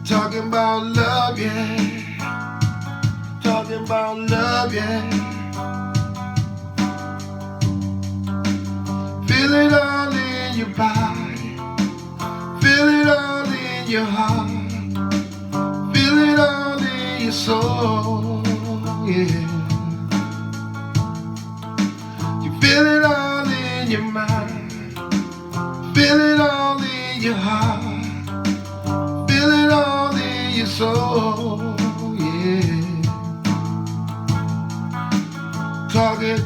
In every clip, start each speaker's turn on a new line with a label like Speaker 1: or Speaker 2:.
Speaker 1: Talking about love, yeah. Talking about love, yeah. Feel it all in your body. Feel it all in your heart. Feel it all in your soul, yeah. You feel it all in your mind. Feel it all in your heart. Feel it all in your soul, yeah. Talking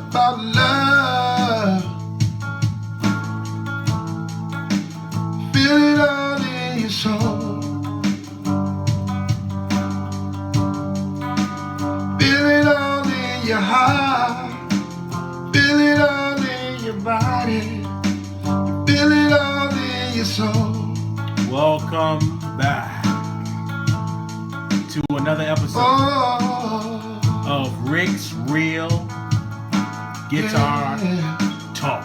Speaker 1: about love. Feel it all in your soul. Feel it all in your heart. Feel it all in your body. Feel it all in your soul.
Speaker 2: Welcome back to another episode of Rick's Real Guitar Talk.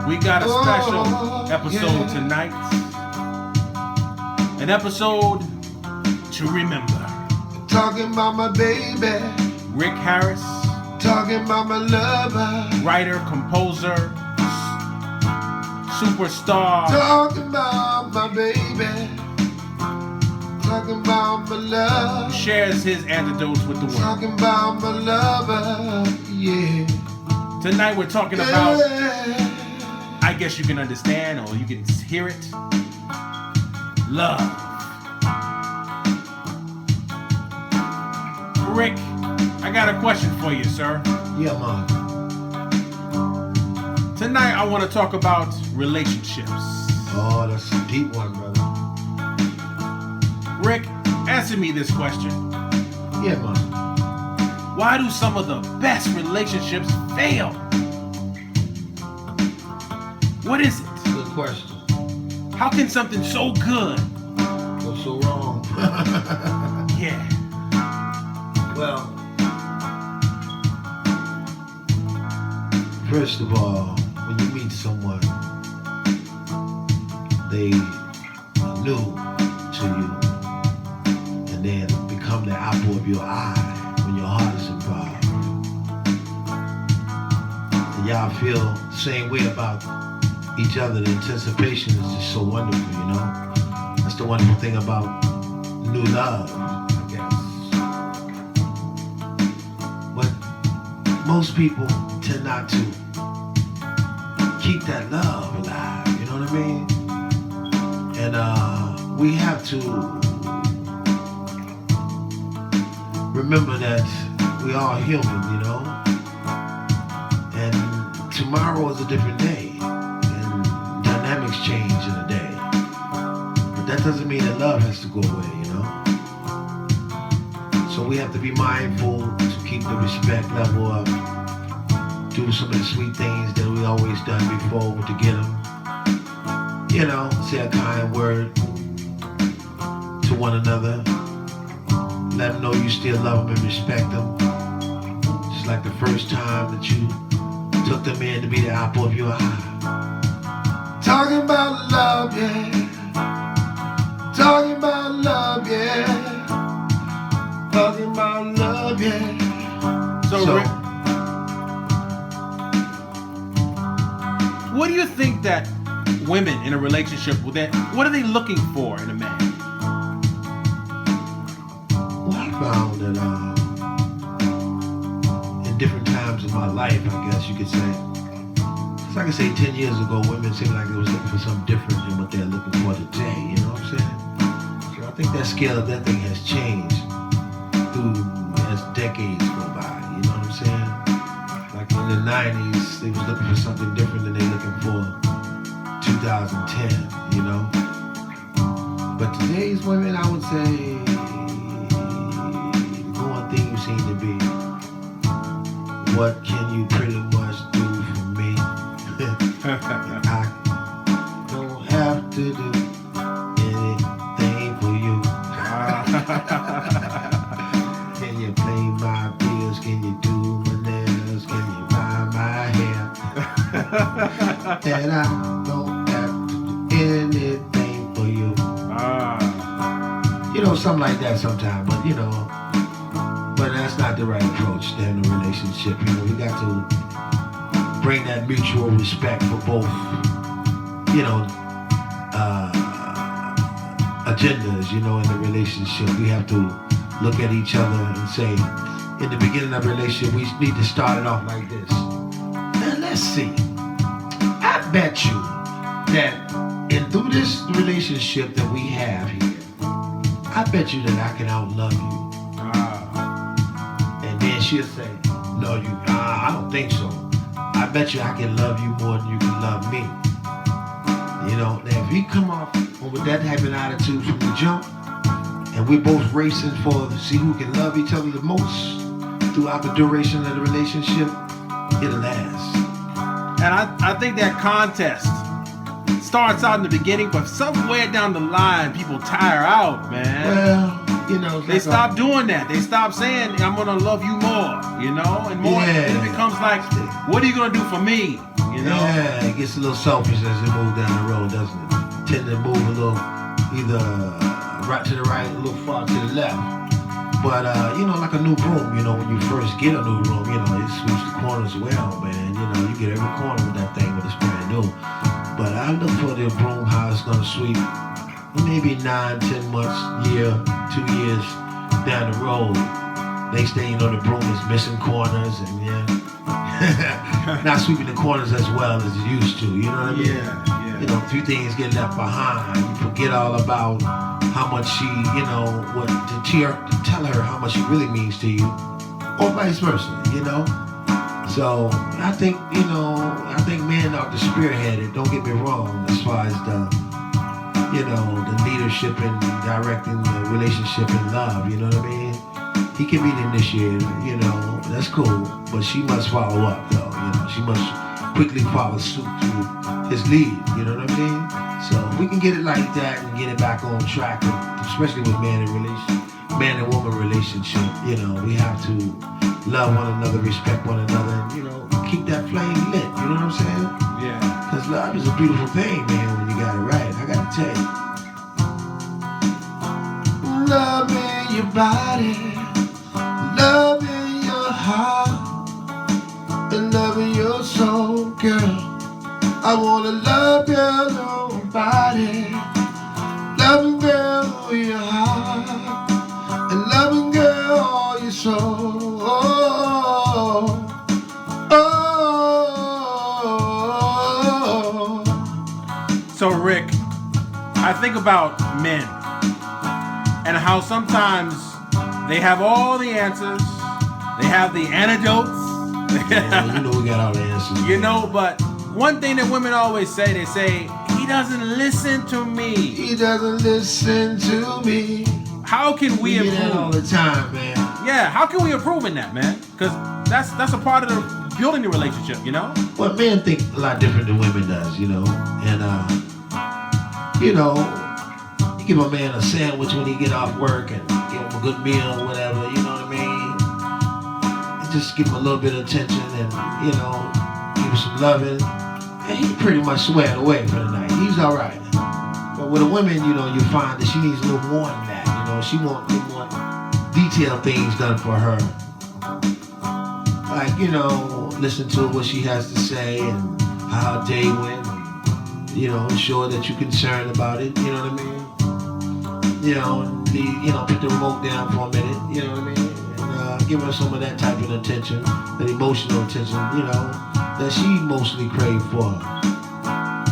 Speaker 2: We got a special episode tonight. An episode to remember.
Speaker 1: Talking about my baby.
Speaker 2: Rick Harris.
Speaker 1: Talking about my lover.
Speaker 2: Writer, composer, superstar.
Speaker 1: Talking about my baby. Talking about my love.
Speaker 2: Shares his anecdotes with the world.
Speaker 1: Talking about my lover, yeah.
Speaker 2: Tonight we're talking about, I guess you can understand or you can hear it, love. Rick, I got a question for you, sir.
Speaker 1: Yeah, man.
Speaker 2: Tonight I want to talk about relationships.
Speaker 1: Oh, that's a deep one, brother.
Speaker 2: Rick, answer me this question.
Speaker 1: Yeah, man.
Speaker 2: Why do some of the best relationships fail? What is it?
Speaker 1: Good question.
Speaker 2: How can something so good
Speaker 1: Go so wrong.
Speaker 2: Yeah.
Speaker 1: Well, first of all, when you meet someone, they are new to you, and then become the apple of your eye when your heart is involved. And y'all feel the same way about each other. The anticipation is just so wonderful, you know? That's the wonderful thing about new love, I guess. But most people tend not to keep that love alive, you know what I mean? And we have to remember that we are human, you know? And tomorrow is a different day, and dynamics change in a day. But that doesn't mean that love has to go away, you know? So we have to be mindful to keep the respect level up, do some of the sweet things that we always done before to get them. You know, say a kind word to one another. Let them know you still love them and respect them. Just like the first time that you took them in to be the apple of your eye. Talking about love, yeah. Talking about love, yeah. Talking about love, yeah.
Speaker 2: So Rick, what do you think that women in a relationship with that, what are they looking for in a man?
Speaker 1: Well, I found that in different times of my life, I guess you could say, because I could say 10 years ago, women seemed like they was looking for something different than what they're looking for today, you know what I'm saying? So I think that scale of that thing has changed as decades go by, you know what I'm saying? Like in the 90s, they was looking for something different than they're looking for 2010, you know? But today's women, I would say, the going theme seem to be, what can you pretty much do for me? I don't have to do And I don't have to do anything for you. You know, something like that sometimes, but you know, but that's not the right approach to having a relationship. You know, we got to bring that mutual respect for both, you know, agendas, you know, in the relationship. We have to look at each other and say, in the beginning of a relationship, we need to start it off like this. Now, let's see. I bet you that through this relationship that we have here, I bet you that I can outlove you. And then she'll say, no, I don't think so. I bet you I can love you more than you can love me. You know, now if we come off with that type of attitude from the jump, and we're both racing to see who can love each other the most throughout the duration of the relationship, it'll last.
Speaker 2: And I think that contest starts out in the beginning, but somewhere down the line, people tire out, man.
Speaker 1: Well, you know,
Speaker 2: they stop doing that. They stop saying, I'm gonna love you more, you know, and more.
Speaker 1: Yeah.
Speaker 2: It becomes like, what are you gonna do for me, you know?
Speaker 1: Yeah, it gets a little selfish as it moves down the road, doesn't it? Tend to move a little, either right to the right, a little far to the left. But, you know, like a new broom, you know, when you first get a new broom, you know, it sweeps the corners well, man. You know, you get every corner with that thing when it's brand new. But I look for the broom, how it's going to sweep maybe 9, 10 months, year, 2 years down the road. Next thing you know, the broom is missing corners and, not sweeping the corners as well as it used to, you know what I mean?
Speaker 2: Yeah.
Speaker 1: You know, a few things get left behind. You forget all about how much she, you know, to tell her how much she really means to you, or vice versa, you know? So I think men ought to spearhead it, don't get me wrong, as far as the leadership and directing the relationship in love, you know what I mean? He can be the initiator, you know, that's cool, but she must follow up though, you know, she must quickly follow suit to his lead, you know what I mean? So if we can get it like that and get it back on track, especially with man and woman relationship, you know, we have to love one another, respect one another, and, you know, keep that flame lit, you know what I'm saying?
Speaker 2: Yeah.
Speaker 1: Because love is a beautiful thing, man, when you got it right. I gotta tell you. Loving your body, loving your heart, and loving your soul, girl. I wanna love your whole body, loving girl your heart, and loving girl all your soul.
Speaker 2: So Rick, I think about men and how sometimes they have all the answers, they have the anecdotes.
Speaker 1: Yeah, you know we got all the answers.
Speaker 2: You know, but one thing that women always say, they say, he doesn't listen to me.
Speaker 1: He doesn't listen to me.
Speaker 2: How can we
Speaker 1: hear
Speaker 2: improve?
Speaker 1: That all the time, man.
Speaker 2: Yeah, how can we improve in that, man? Because that's a part of the building the relationship, you know?
Speaker 1: Well, men think a lot different than women does, you know. And, you know, you give a man a sandwich when he get off work and give him a good meal or whatever, you know what I mean? And just give him a little bit of attention and, you know, give him some loving. And he pretty much swear it away for the night. He's all right. But with a woman, you know, you find that she needs a little more than that. You know, she wants more detailed things done for her. Like, you know, listen to what she has to say and how her day went. You know, ensure that you're concerned about it. You know what I mean? You know, put the remote down for a minute. You know what I mean? And give her some of that type of attention, that emotional attention. You know, that she mostly crave for.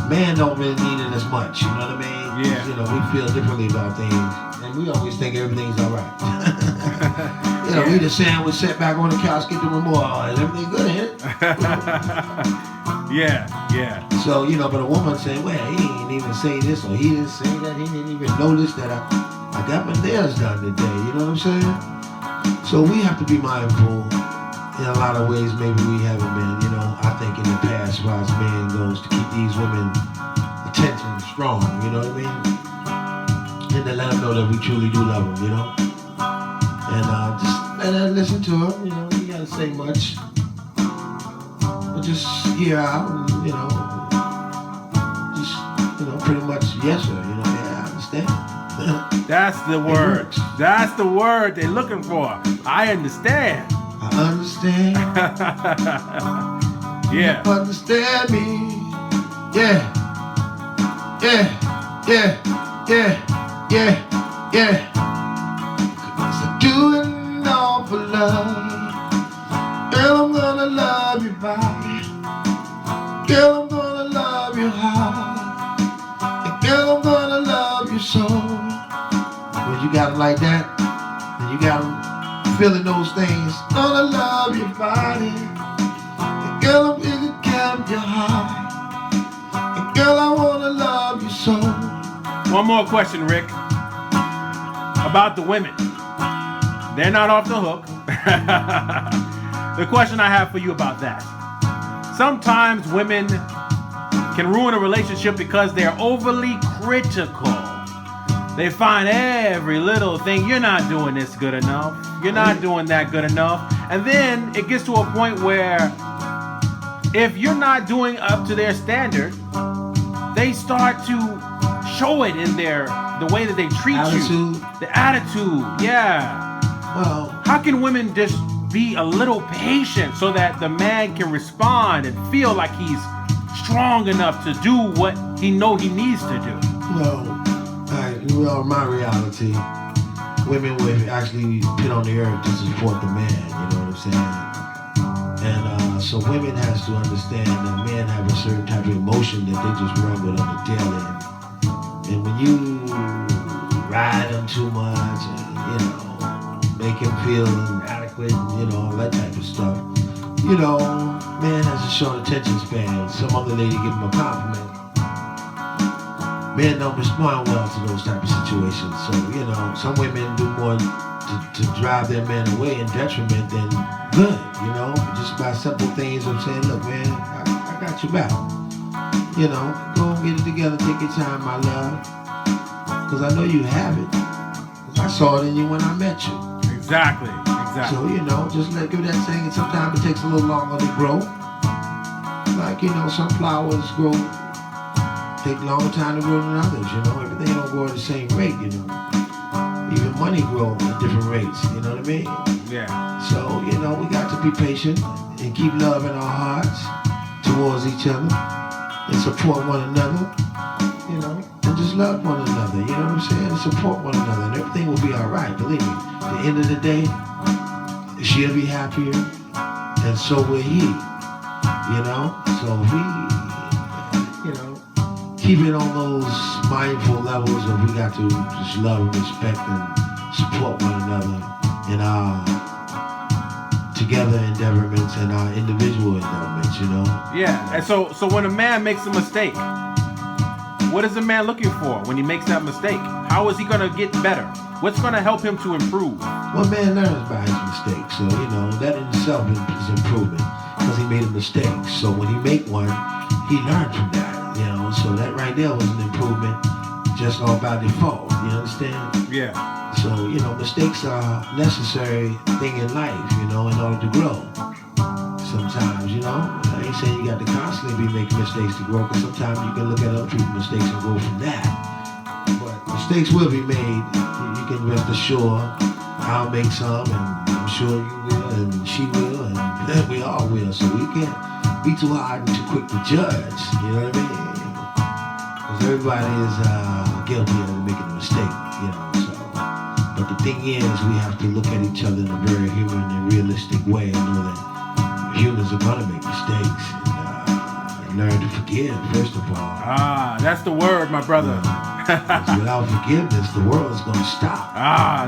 Speaker 1: Man don't really need it as much. You know what I mean?
Speaker 2: Yeah.
Speaker 1: You know, we feel differently about things, and we always think everything's all right. You know, we just sandwich, sit back on the couch, get the remote. Oh, is everything good in it?
Speaker 2: Yeah.
Speaker 1: So, you know, but a woman saying, well, he didn't even say this or he didn't say that. He didn't even notice that I got my nails done today. You know what I'm saying? So we have to be mindful in a lot of ways. Maybe we haven't been, you know, I think in the past, as far as men goes, to keep these women attention strong, you know what I mean? And to let them know that we truly do love them, you know? And just let her listen to her, you know, you gotta say much. But just hear out and, you know, yes, sir. You know, yeah, I understand.
Speaker 2: That's the word.
Speaker 1: works.
Speaker 2: That's the word they're looking for. I understand.
Speaker 1: I understand.
Speaker 2: Yeah.
Speaker 1: You understand me. Yeah. Yeah. Yeah. Yeah. Yeah. Yeah. 'Cause I do it all for love. Girl, I'm gonna love you body. Girl, I'm gonna love you heart. And girl, I'm gonna love you soul. When you got them like that, and you got them feeling those things, gonna love your body. And girl, I'm gonna care your heart. And girl, I wanna love you so.
Speaker 2: One more question, Rick. About the women. They're not off the hook. The question I have for you about that. Sometimes women can ruin a relationship because they're overly critical. They find every little thing. You're not doing this good enough. You're not doing that good enough. And then it gets to a point where if you're not doing up to their standard, they start to show it in the way that they treat you. The attitude, yeah.
Speaker 1: Well,
Speaker 2: how can women just be a little patient so that the man can respond and feel like he's strong enough to do what he needs to do?
Speaker 1: Well, my reality, women would actually put on the earth to support the man, you know what I'm saying? And so women has to understand that men have a certain type of emotion that they just run with on the daily. And when you ride them too much and, you know, make him feel inadequate, you know, all that type of stuff, you know, man has a short attention span. Some other lady give him a compliment. Men don't respond well to those type of situations. So, you know, some women do more to drive their man away in detriment than good, you know, just by simple things of saying, look, man, I got your back. You know, go and get it together, take your time, my love. Because I know you have it. 'Cause I saw it in you when I met you.
Speaker 2: Exactly.
Speaker 1: So, you know, just give that thing, and sometimes it takes a little longer to grow. Like, you know, some flowers take a longer time to grow than others, you know. Everything don't grow at the same rate, you know. Even money grows at different rates, you know what I mean?
Speaker 2: Yeah.
Speaker 1: So, you know, we got to be patient and keep love in our hearts towards each other and support one another, you know, and just love one another, you know what I'm saying? And support one another, and everything will be all right, believe me. At the end of the day, she'll be happier, and so will he, you know? So we, you know, keep it on those mindful levels of we got to just love and respect and support one another in our together endeavorments and our individual endeavorments, you know?
Speaker 2: Yeah, and so when a man makes a mistake, what is a man looking for when he makes that mistake? How is he going to get better? What's going to help him to improve?
Speaker 1: Well, man learns by his mistakes, so, you know, that in itself is improvement because he made a mistake. So when he make one, he learned from that. You know, so that right there was an improvement just all by default. You understand?
Speaker 2: Yeah.
Speaker 1: So, you know, mistakes are a necessary thing in life, you know, in order to grow. Sometimes, you know, I ain't saying you got to constantly be making mistakes to grow, because sometimes you can look at other people's mistakes and grow from that. But mistakes will be made. You can rest assured I'll make some, and I'm sure you will, and she will, and we all will. So we can't be too hard and too quick to judge, you know what I mean? Because everybody is guilty of making a mistake, you know, so. But the thing is, we have to look at each other in a very human and realistic way and know that humans are going to make mistakes and learn to forgive, first of all.
Speaker 2: That's the word, my brother.
Speaker 1: Without forgiveness, the world is going to stop.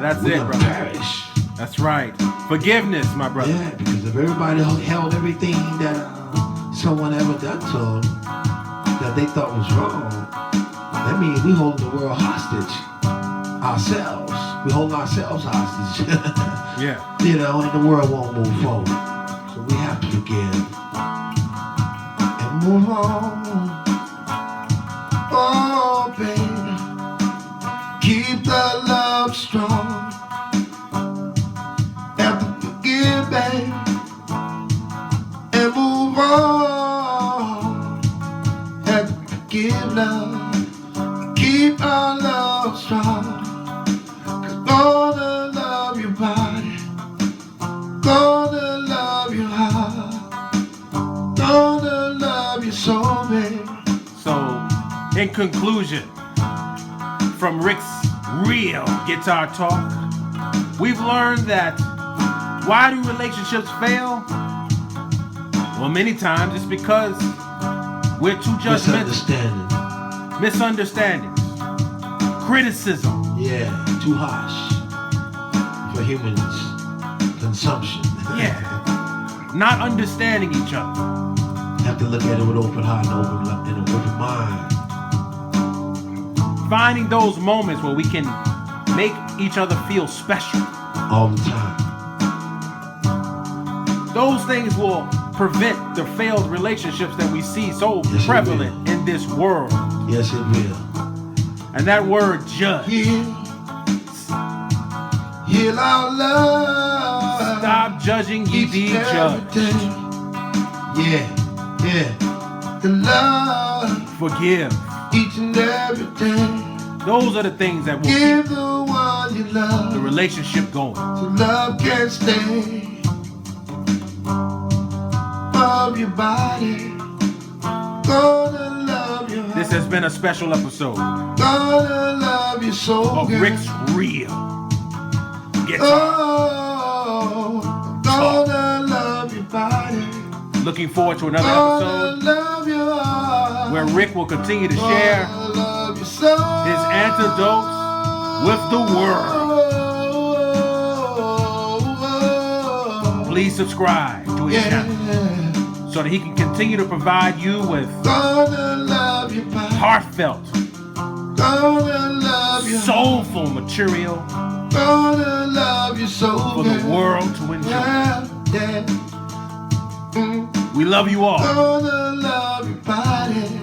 Speaker 2: That's
Speaker 1: We're
Speaker 2: it,
Speaker 1: gonna
Speaker 2: brother.
Speaker 1: perish.
Speaker 2: That's right. Forgiveness, my brother.
Speaker 1: Yeah, because if everybody held everything that someone ever done to them that they thought was wrong, that means we hold the world hostage. Ourselves. We hold ourselves hostage.
Speaker 2: Yeah.
Speaker 1: You know, and the world won't move forward. So we have to forgive and move on. Oh, baby, keep the love strong. Have to forgive, baby, and move on. Have to forgive, love, Keep our love strong. 'Cause gonna love your body. Gonna love your heart. Gonna love your soul, baby.
Speaker 2: So, in conclusion, from Rick's real guitar talk, we've learned that why do relationships fail? Well, many times it's because we're too judgmental. Misunderstandings. Criticism.
Speaker 1: Yeah, too harsh for humans' consumption.
Speaker 2: Yeah. Not understanding each other.
Speaker 1: Have to look at it with open heart and an open mind.
Speaker 2: Finding those moments where we can make each other feel special.
Speaker 1: All the time.
Speaker 2: Those things will prevent the failed relationships that we see so prevalent in this world.
Speaker 1: Yes, it will.
Speaker 2: And that word, judge.
Speaker 1: Heal our love.
Speaker 2: Stop judging, ye be judged.
Speaker 1: Yeah. The love.
Speaker 2: Forgive.
Speaker 1: Each and every day.
Speaker 2: Those are the things that will
Speaker 1: keep the one you love.
Speaker 2: The relationship going.
Speaker 1: So love can stay. Love your body. Gonna love your heart.
Speaker 2: This has been a special episode.
Speaker 1: Gonna love your soul.
Speaker 2: Of Rick's real guitar.
Speaker 1: Gonna love your body.
Speaker 2: Looking forward to another episode where Rick will continue to share his anecdotes with the world. Please subscribe to his channel so that he can continue to provide you with heartfelt, soulful material for the world to enjoy. We love you all.
Speaker 1: Gonna love your body.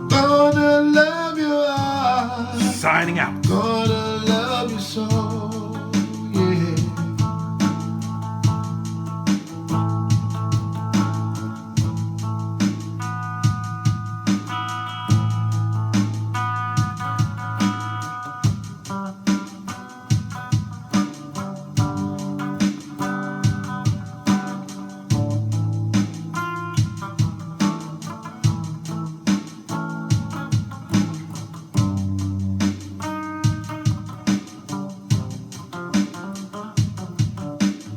Speaker 1: Gonna love your heart.
Speaker 2: Signing out.
Speaker 1: Gonna love your soul.